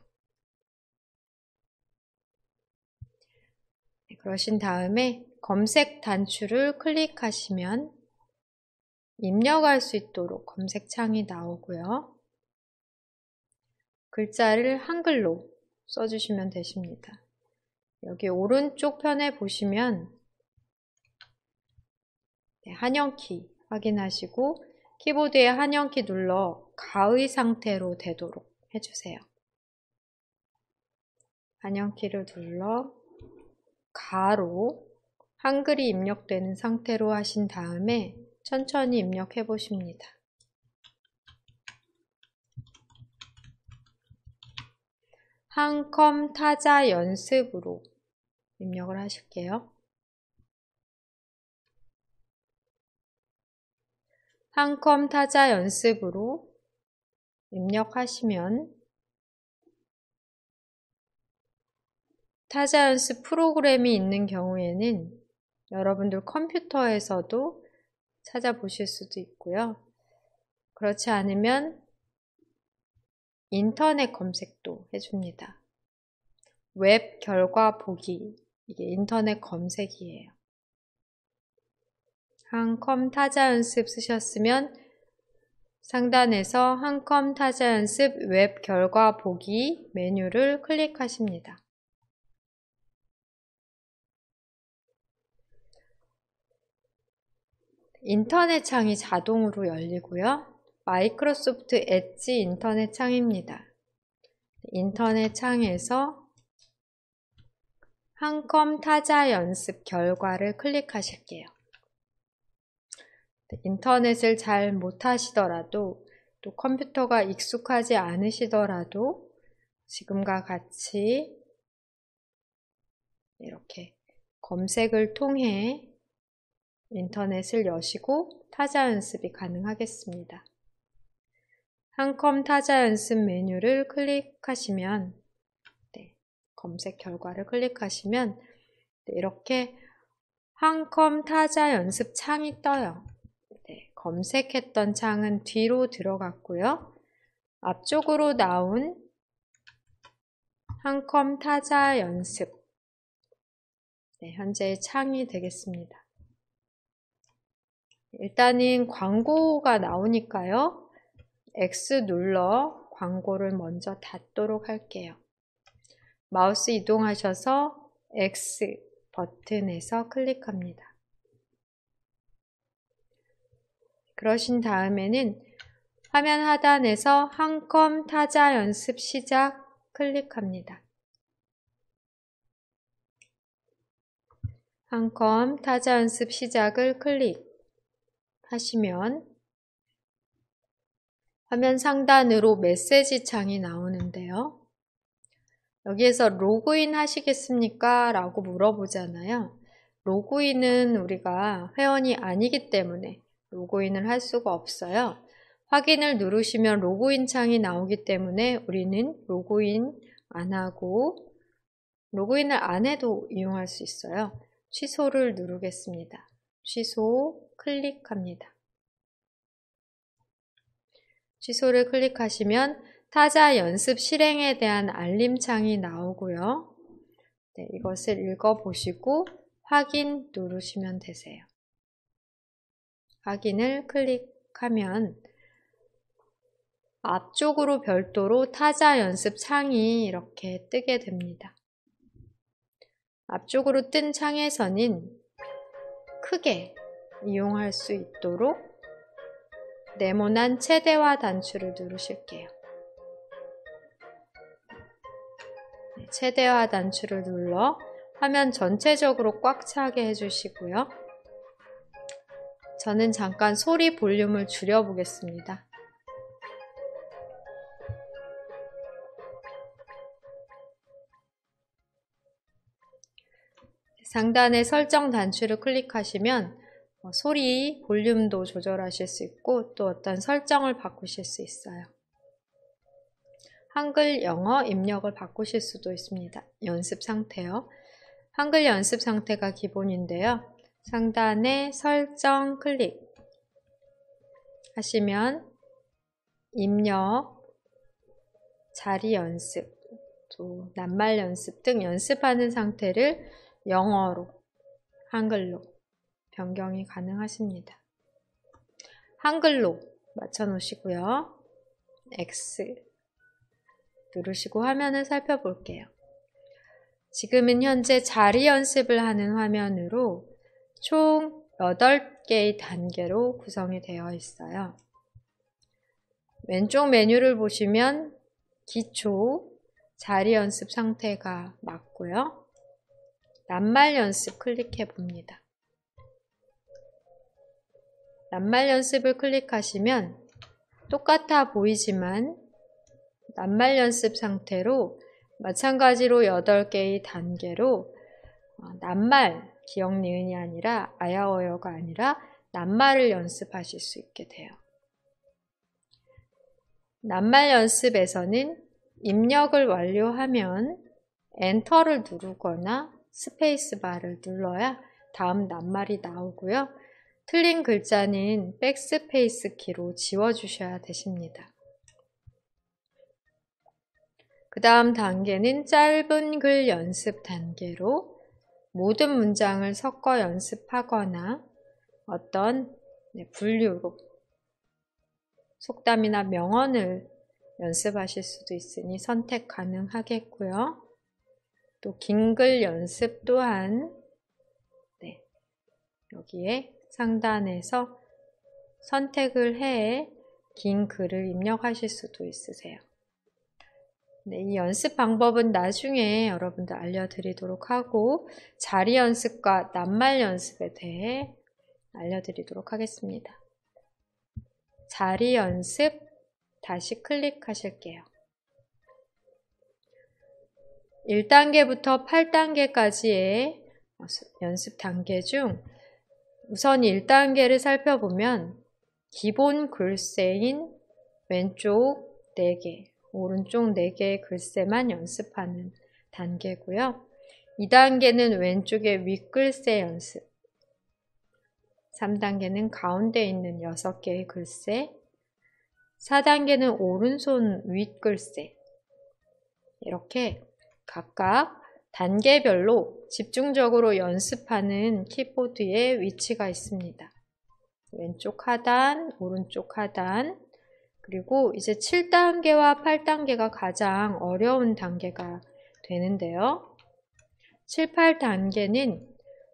그러신 다음에 검색 단추를 클릭하시면 입력할 수 있도록 검색창이 나오고요. 글자를 한글로 써주시면 되십니다. 여기 오른쪽 편에 보시면 한영키 확인하시고 키보드에 한영키 눌러 가의 상태로 되도록 해주세요. 한영키를 눌러 가로 한글이 입력되는 상태로 하신 다음에 천천히 입력해 보십니다. 한컴 타자 연습으로 입력을 하실게요. 한컴 타자 연습으로 입력하시면 타자 연습 프로그램이 있는 경우에는 여러분들 컴퓨터에서도 찾아보실 수도 있고요. 그렇지 않으면 인터넷 검색도 해줍니다. 웹 결과 보기, 이게 인터넷 검색이에요. 한컴 타자 연습 쓰셨으면 상단에서 한컴 타자 연습 웹 결과 보기 메뉴를 클릭하십니다. 인터넷 창이 자동으로 열리고요. 마이크로소프트 엣지 인터넷 창입니다. 인터넷 창에서 한컴 타자 연습 결과를 클릭하실게요. 인터넷을 잘 못하시더라도 또 컴퓨터가 익숙하지 않으시더라도 지금과 같이 이렇게 검색을 통해 인터넷을 여시고 타자 연습이 가능하겠습니다. 한컴 타자 연습 메뉴를 클릭하시면 검색 결과를 클릭하시면 이렇게 한컴 타자 연습 창이 떠요. 검색했던 창은 뒤로 들어갔고요. 앞쪽으로 나온 한컴 타자 연습 현재의 창이 되겠습니다. 일단은 광고가 나오니까요. X 눌러 광고를 먼저 닫도록 할게요. 마우스 이동하셔서 X 버튼에서 클릭합니다. 그러신 다음에는 화면 하단에서 한컴 타자 연습 시작 클릭합니다. 한컴 타자 연습 시작을 클릭하시면 화면 상단으로 메시지 창이 나오는데요. 여기에서 로그인 하시겠습니까? 라고 물어보잖아요. 로그인은 우리가 회원이 아니기 때문에 로그인을 할 수가 없어요. 확인을 누르시면 로그인 창이 나오기 때문에 우리는 로그인 안 하고 로그인을 안 해도 이용할 수 있어요. 취소를 누르겠습니다. 취소 클릭합니다. 취소를 클릭하시면 타자 연습 실행에 대한 알림창이 나오고요. 이것을 읽어보시고 확인 누르시면 되세요. 확인을 클릭하면 앞쪽으로 별도로 타자 연습 창이 이렇게 뜨게 됩니다. 앞쪽으로 뜬 창에서는 크게 이용할 수 있도록 네모난 최대화 단추를 누르실게요. 최대화 단추를 눌러 화면 전체적으로 꽉 차게 해주시고요. 저는 잠깐 소리 볼륨을 줄여보겠습니다. 상단의 설정 단추를 클릭하시면 소리 볼륨도 조절하실 수 있고 또 어떤 설정을 바꾸실 수 있어요. 한글, 영어 입력을 바꾸실 수도 있습니다. 연습 상태요. 한글 연습 상태가 기본인데요. 상단에 설정 클릭 하시면 입력, 자리 연습, 또 낱말 연습 등 연습하는 상태를 영어로, 한글로 변경이 가능하십니다. 한글로 맞춰 놓으시고요. X 누르시고 화면을 살펴볼게요. 지금은 현재 자리 연습을 하는 화면으로 총 8개의 단계로 구성이 되어 있어요. 왼쪽 메뉴를 보시면 기초, 자리 연습 상태가 맞고요. 낱말 연습 클릭해 봅니다. 낱말 연습을 클릭하시면 똑같아 보이지만 낱말 연습 상태로 마찬가지로 8개의 단계로 낱말, 기억 니은이 아니라 아야어여가 아니라 낱말을 연습하실 수 있게 돼요. 낱말 연습에서는 입력을 완료하면 엔터를 누르거나 스페이스바를 눌러야 다음 낱말이 나오고요. 틀린 글자는 백스페이스 키로 지워주셔야 되십니다. 그 다음 단계는 짧은 글 연습 단계로 모든 문장을 섞어 연습하거나 어떤 분류로 속담이나 명언을 연습하실 수도 있으니 선택 가능하겠고요. 또 긴 글 연습 또한 여기에 상단에서 선택을 해 긴 글을 입력하실 수도 있으세요. 이 연습 방법은 나중에 여러분들 알려드리도록 하고 자리 연습과 낱말 연습에 대해 알려드리도록 하겠습니다. 자리 연습 다시 클릭하실게요. 1단계부터 8단계까지의 연습 단계 중 우선 1단계를 살펴보면 기본 글쎄인 왼쪽 4개, 오른쪽 4개의 글쎄만 연습하는 단계고요. 2단계는 왼쪽의 윗글쎄 연습, 3단계는 가운데 있는 6개의 글쎄, 4단계는 오른손 윗글쎄, 이렇게 각각 단계별로 집중적으로 연습하는 키보드의 위치가 있습니다. 왼쪽 하단, 오른쪽 하단, 그리고 이제 7단계와 8단계가 가장 어려운 단계가 되는데요. 7, 8단계는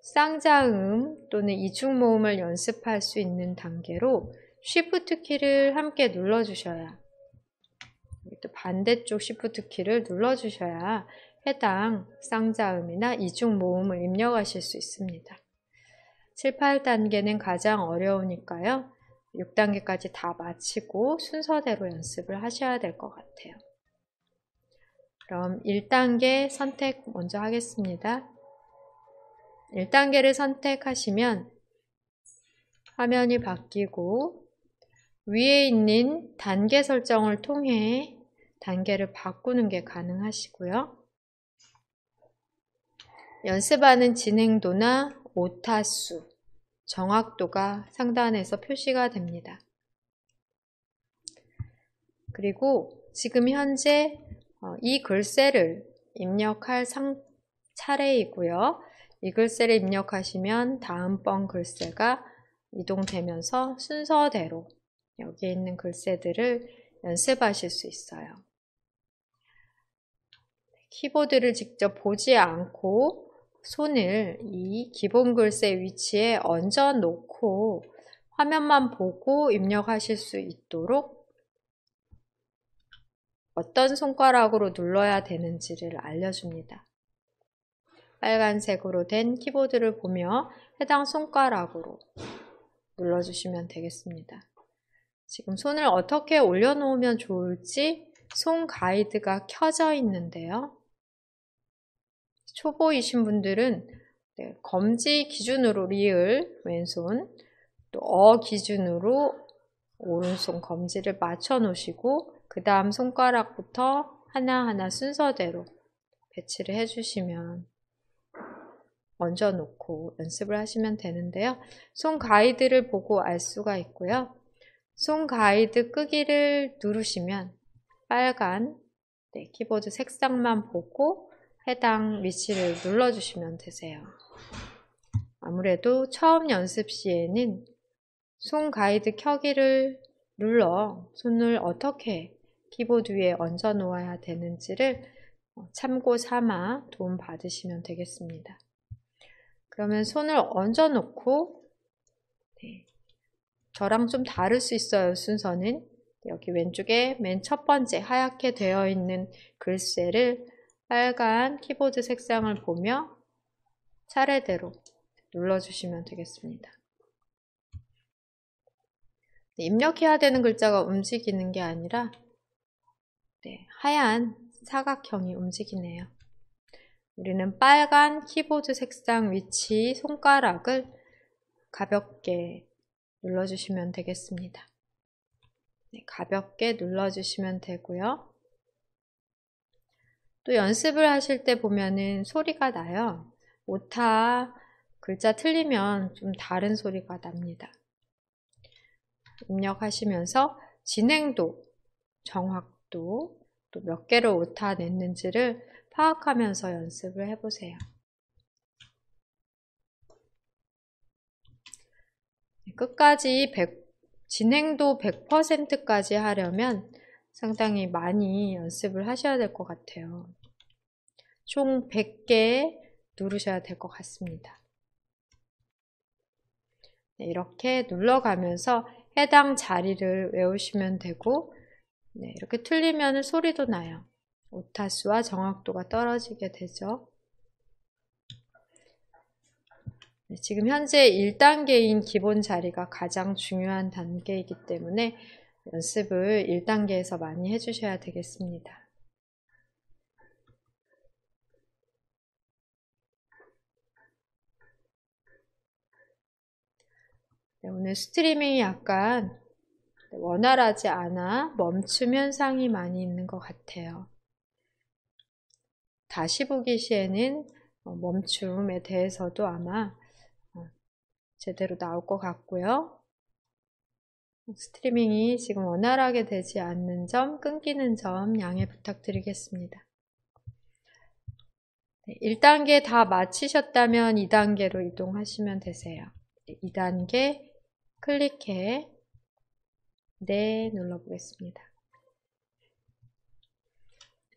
쌍자음 또는 이중모음을 연습할 수 있는 단계로 Shift 키를 함께 눌러주셔야, 또 반대쪽 Shift 키를 눌러주셔야 해당 쌍자음이나 이중모음을 입력하실 수 있습니다. 7, 8단계는 가장 어려우니까요. 6단계까지 다 마치고 순서대로 연습을 하셔야 될 것 같아요. 그럼 1단계 선택 먼저 하겠습니다. 1단계를 선택하시면 화면이 바뀌고 위에 있는 단계 설정을 통해 단계를 바꾸는 게 가능하시고요. 연습하는 진행도나 오타수, 정확도가 상단에서 표시가 됩니다. 그리고 지금 현재 이 글쎄를 입력할 차례이고요. 이 글쎄를 입력하시면 다음번 글쎄가 이동되면서 순서대로 여기에 있는 글쎄들을 연습하실 수 있어요. 키보드를 직접 보지 않고 손을 이 기본 글쎄 위치에 얹어 놓고 화면만 보고 입력하실 수 있도록 어떤 손가락으로 눌러야 되는지를 알려줍니다. 빨간색으로 된 키보드를 보며 해당 손가락으로 눌러주시면 되겠습니다. 지금 손을 어떻게 올려놓으면 좋을지 손 가이드가 켜져 있는데요. 초보이신 분들은 검지 기준으로 리을 왼손, 또 기준으로 오른손 검지를 맞춰 놓으시고 그 다음 손가락부터 하나하나 순서대로 배치를 해주시면 얹어 놓고 연습을 하시면 되는데요. 손 가이드를 보고 알 수가 있고요. 손 가이드 끄기를 누르시면 빨간 키보드 색상만 보고 해당 위치를 눌러주시면 되세요. 아무래도 처음 연습 시에는 손 가이드 켜기를 눌러 손을 어떻게 키보드 위에 얹어 놓아야 되는지를 참고 삼아 도움 받으시면 되겠습니다. 그러면 손을 얹어 놓고 저랑 좀 다를 수 있어요. 순서는 여기 왼쪽에 맨 첫 번째 하얗게 되어 있는 글씨를 빨간 키보드 색상을 보며 차례대로 눌러주시면 되겠습니다. 입력해야 되는 글자가 움직이는 게 아니라 하얀 사각형이 움직이네요. 우리는 빨간 키보드 색상 위치 손가락을 가볍게 눌러주시면 되겠습니다. 가볍게 눌러주시면 되고요. 또 연습을 하실 때 보면은 소리가 나요. 오타 글자 틀리면 좀 다른 소리가 납니다. 입력하시면서 진행도, 정확도, 또 몇 개를 오타 냈는지를 파악하면서 연습을 해보세요. 끝까지 진행도 100%까지 하려면 상당히 많이 연습을 하셔야 될 것 같아요. 총 100개 누르셔야 될 것 같습니다. 이렇게 눌러가면서 해당 자리를 외우시면 되고 이렇게 틀리면 소리도 나요. 오타수와 정확도가 떨어지게 되죠. 지금 현재 1단계인 기본 자리가 가장 중요한 단계이기 때문에 연습을 1단계에서 많이 해주셔야 되겠습니다. 오늘 스트리밍이 약간 원활하지 않아 멈춤 현상이 많이 있는 것 같아요. 다시 보기 시에는 멈춤에 대해서도 아마 제대로 나올 것 같고요. 스트리밍이 지금 원활하게 되지 않는 점, 끊기는 점 양해 부탁드리겠습니다. 1단계 다 마치셨다면 2단계로 이동하시면 되세요. 2단계 클릭해 네 눌러보겠습니다.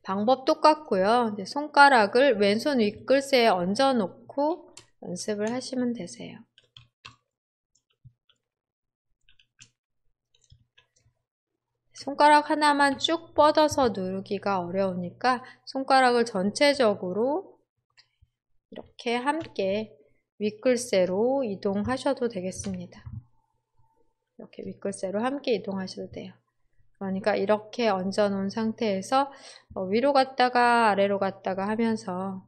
방법 똑같고요. 손가락을 왼손 윗글새에 얹어 놓고 연습을 하시면 되세요. 손가락 하나만 쭉 뻗어서 누르기가 어려우니까 손가락을 전체적으로 이렇게 함께 윗글새로 이동하셔도 되겠습니다. 이렇게 윗글새로 함께 이동하셔도 돼요. 그러니까 이렇게 얹어 놓은 상태에서 위로 갔다가 아래로 갔다가 하면서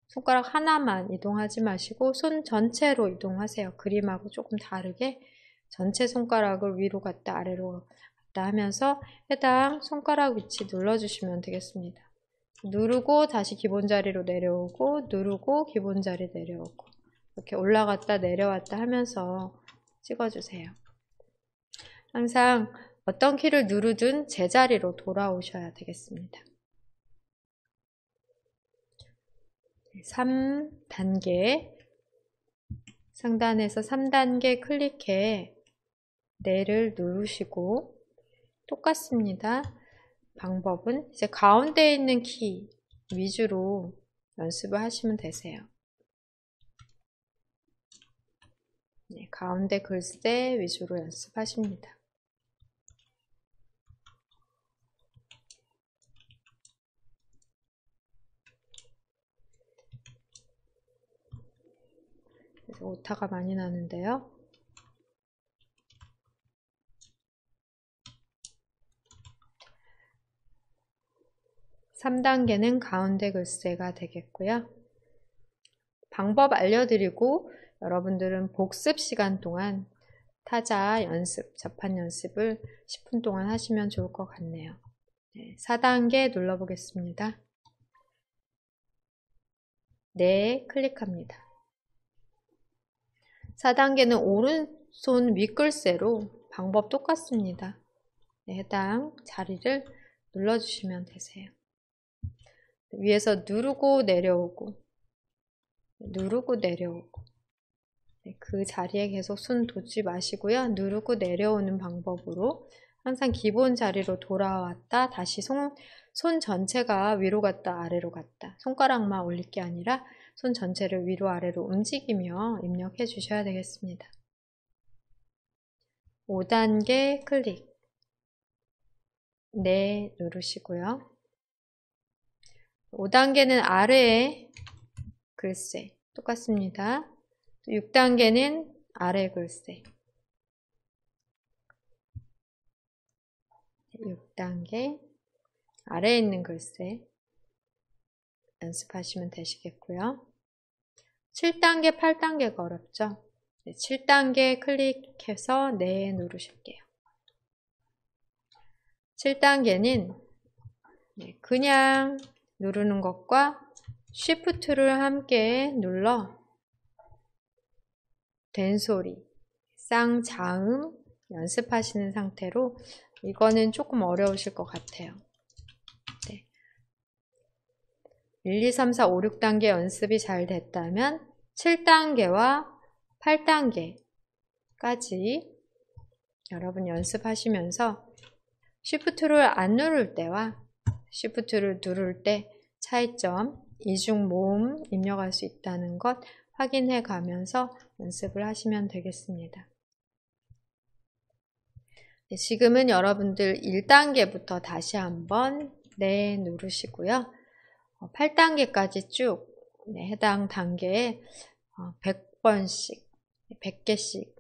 손가락 하나만 이동하지 마시고 손 전체로 이동하세요. 그림하고 조금 다르게 전체 손가락을 위로 갔다 아래로 갔다 하면서 해당 손가락 위치 눌러주시면 되겠습니다. 누르고 다시 기본 자리로 내려오고 누르고 기본 자리 내려오고 이렇게 올라갔다 내려왔다 하면서 찍어주세요. 항상 어떤 키를 누르든 제자리로 돌아오셔야 되겠습니다. 3단계 상단에서 3단계 클릭해 네를 누르시고 똑같습니다. 방법은 이제 가운데에 있는 키 위주로 연습을 하시면 되세요. 가운데 글씨 위주로 연습하십니다. 그래서 오타가 많이 나는데요. (3단계는) 가운데 글씨가 되겠고요. 방법 알려드리고 여러분들은 복습 시간 동안 타자 연습, 자판 연습을 10분 동안 하시면 좋을 것 같네요. 4단계 눌러보겠습니다. 네, 클릭합니다. 4단계는 오른손 윗글쎄로 방법 똑같습니다. 네, 해당 자리를 눌러주시면 되세요. 위에서 누르고 내려오고 누르고 내려오고 네, 그 자리에 계속 손 놓지 마시고요. 누르고 내려오는 방법으로 항상 기본 자리로 돌아왔다 다시 손 전체가 위로 갔다 아래로 갔다 손가락만 올릴 게 아니라 손 전체를 위로 아래로 움직이며 입력해 주셔야 되겠습니다. 5단계 클릭 네 누르시고요. 5단계는 아래에 글쎄 똑같습니다. 6단계는 아래 글쎄 6단계 아래에 있는 글쎄 연습하시면 되시겠고요. 7단계, 8단계가 어렵죠? 네, 7단계 클릭해서 네 누르실게요. 7단계는 그냥 누르는 것과 Shift를 함께 눌러 된소리, 쌍자음 연습하시는 상태로 이거는 조금 어려우실 것 같아요. 네. 1, 2, 3, 4, 5, 6단계 연습이 잘 됐다면 7단계와 8단계까지 여러분 연습하시면서 Shift를 안 누를 때와 Shift를 누를 때 차이점, 이중 모음 입력할 수 있다는 것 확인해 가면서 연습을 하시면 되겠습니다. 네, 지금은 여러분들 1단계부터 다시 한번 네 누르시고요. 8단계까지 쭉 해당 단계에 100번씩, 100개씩,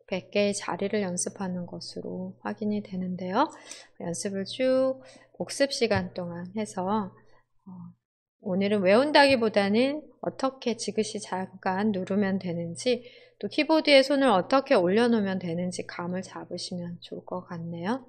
100개의 자리를 연습하는 것으로 확인이 되는데요. 연습을 쭉 복습 시간 동안 해서 오늘은 외운다기보다는 어떻게 지그시 잠깐 누르면 되는지 또 키보드에 손을 어떻게 올려놓으면 되는지 감을 잡으시면 좋을 것 같네요.